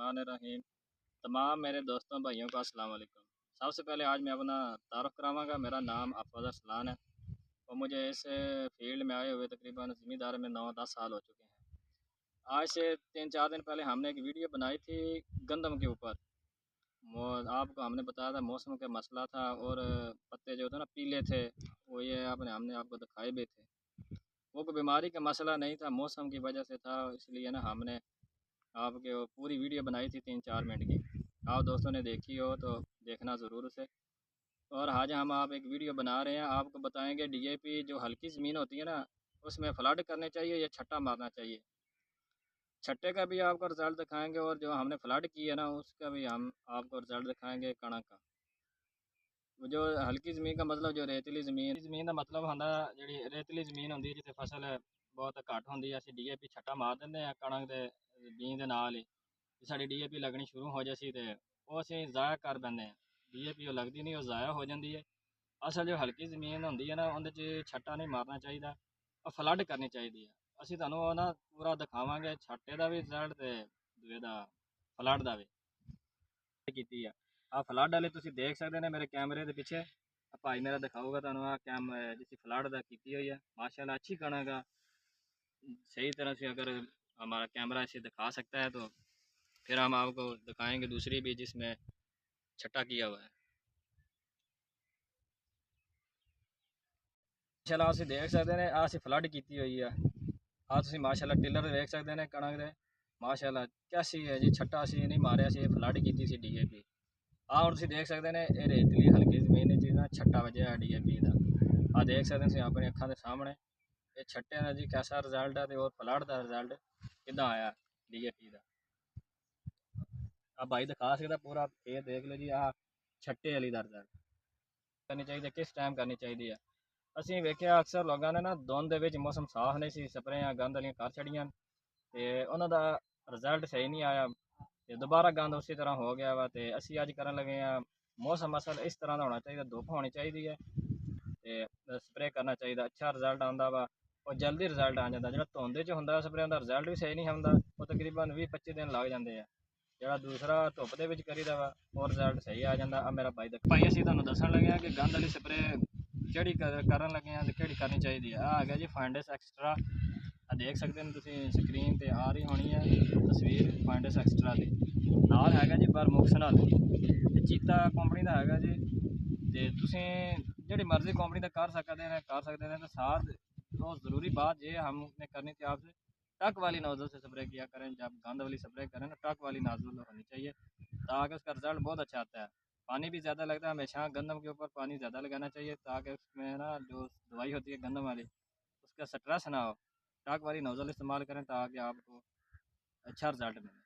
बिस्मिल्लाहिर्रहमानिर्रहीम। तमाम मेरे दोस्तों भाइयों को अस्सलाम वालेकुम। सबसे पहले आज मैं अपना तारुफ़ करावांगा। मेरा नाम अफ़ज़ल अरसलान है और मुझे इस फील्ड में आए हुए तकरीबन ज़मींदारी में 9-10 साल हो चुके हैं। आज से 3-4 दिन पहले हमने एक वीडियो बनाई थी गंदम के ऊपर। आपको हमने बताया था मौसम का मसला था और पत्ते जो थे ना पीले थे, वो ये हमने आपको दिखाए भी थे। वो कोई बीमारी का मसला नहीं था, मौसम की वजह से था, इसलिए ना हमने आपके वो पूरी वीडियो बनाई थी 3-4 मिनट की। आप दोस्तों ने देखी हो तो देखना ज़रूर उसे। और आज हम आप एक वीडियो बना रहे हैं, आपको बताएंगे डीएपी जो हल्की ज़मीन होती है ना, उसमें फ्लड करने चाहिए या छट्टा मारना चाहिए। छट्टे का भी आपको रिज़ल्ट दिखाएंगे और जो हमने फ्लड की है ना, उसका भी हम आपको रिज़ल्ट दिखाएंगे कणक का। वो जो हल्की ज़मीन का मतलब जो रेतली ज़मीन का मतलब होंदा जी रेतली ज़मीन होंदी जिसे फसल बहुत घट होंदी, असीं डीएपी छट्टा मार देंगे कणक के बीज के नाल ही साड़ी डीएपी लगनी शुरू हो जासी तो वो असीं ज़ाया कर देंगे। डीएपी वो लगती नहीं, वो ज़ाया हो जाती है। असल जो हल्की ज़मीन होंदी है ना, उहदे छट्टा नहीं मारना चाहिए और फ्लड करनी चाहिए है। असीं तुहानूं ना पूरा दिखावांगे छट्टे का भी रिजल्ट ते दूए दा फ्लड का भी कीती है। आ फ्लड वाले तुसीं देख सकते हैं मेरे कैमरे के पिछे। भाई मेरा दिखाऊगा तुहानूं आ जिसी फ्लड का की हुई है। माशाल्लाह अच्छी कणक आ। सही तरह से अगर हमारा कैमरा इसे दिखा सकता है तो फिर हम आपको दिखाएंगे दूसरी भी जिसमें छट्टा किया हुआ है। माशाल्लाह असीं देख सकते हैं असीं फ्लड की हुई है। तुसीं माशाल्लाह टिलर देख सकते हैं कणक दे। माशाल्लाह कैसी है जी, छट्टा असीं नहीं मारिया सी, फ्लड की सी डीएपी। और तुसीं देख सकते हैं ये रेतली हल्की जमीन च ना छट्टा वजह है डीएपी का। देख सकते हैं अपनी अखां के सामने ये छट्टे का जी कैसा रिजल्ट है और फ्लड का रिजल्ट किदा आया डीएपी का। भाई दिखा सकता पूरा खेत देख लो जी। छट्टे वाली का रिजल्ट करनी चाहिए, किस टाइम करनी चाहिए। ਅਸੀਂ ਵੇਖਿਆ ਅਕਸਰ ਲੋਕਾਂ ਨੇ ਨਾ ਧੁੰਦ ਦੇ ਵਿੱਚ ਮੌਸਮ ਸਾਫ਼ ਨਹੀਂ ਸੀ, ਸਪਰੇਆਂ ਗੰਦ ਵਾਲੀਆਂ ਕਰ ਛੜੀਆਂ ਤੇ ਉਹਨਾਂ ਦਾ ਰਿਜ਼ਲਟ ਸਹੀ ਨਹੀਂ ਆਇਆ ਤੇ ਦੁਬਾਰਾ ਗੰਦ ਉਸੇ ਤਰ੍ਹਾਂ ਹੋ ਗਿਆ ਵਾ। ਤੇ ਅਸੀਂ ਅੱਜ ਕਰਨ ਲੱਗੇ ਆ ਮੌਸਮ ਅਸਲ ਇਸ ਤਰ੍ਹਾਂ ਦਾ ਹੋਣਾ ਚਾਹੀਦਾ, ਧੁੱਪ ਹੋਣੀ ਚਾਹੀਦੀ ਹੈ ਤੇ ਸਪਰੇ ਕਰਨਾ ਚਾਹੀਦਾ, ਅੱਛਾ ਰਿਜ਼ਲਟ ਆਉਂਦਾ ਵਾ और जल्दी रिजल्ट आ जाता। जो धुंद च होंदा स्प्रे का रिजल्ट भी सही नहीं होंदा, वो तकरीबन 20-25 दिन लग जाते हैं। जो दूसरा धुप के करीदा वा और रिजल्ट सही आ जाता। मेरा भाई भाई असीं तुहानूं दस्सण लगे कि गंद वाली स्प्रे ਕਿਹੜੀ ਕਰਨ ਲੱਗੇ ਆ ਤੇ ਕਿਹੜੀ ਕਰਨੀ ਚਾਹੀਦੀ ਹੈ। ਹੈਗਾ ਜੀ ਫਾइंडस एक्स्ट्रा। देख सकते हैं तुसीं स्क्रीन ते आ रही होनी है तस्वीर फाइंडस एक्स्ट्रा की। नाल हैगा जी बरमुक्सनल चीता कंपनी का हैगा जी। ते तुसीं जिहड़ी मर्जी कंपनी का कर सकते हैं तो साथ तो ज़रूरी बात ये हमने करनी थी आपसे, टक वाली नोज़ल से स्प्रे किया करें। जब गंद वाली स्प्रे करें ना, टक वाली नोज़ल होनी चाहिए ताकि उसका रिजल्ट बहुत अच्छा आता है। पानी भी ज़्यादा लगता है, हमेशा गंदम के ऊपर पानी ज़्यादा लगाना चाहिए ताकि उसमें ना जो दवाई होती है गंदम वाली उसका स्ट्रेस ना हो। टाक वाली नोज़ल इस्तेमाल करें ताकि आपको अच्छा रिजल्ट मिले।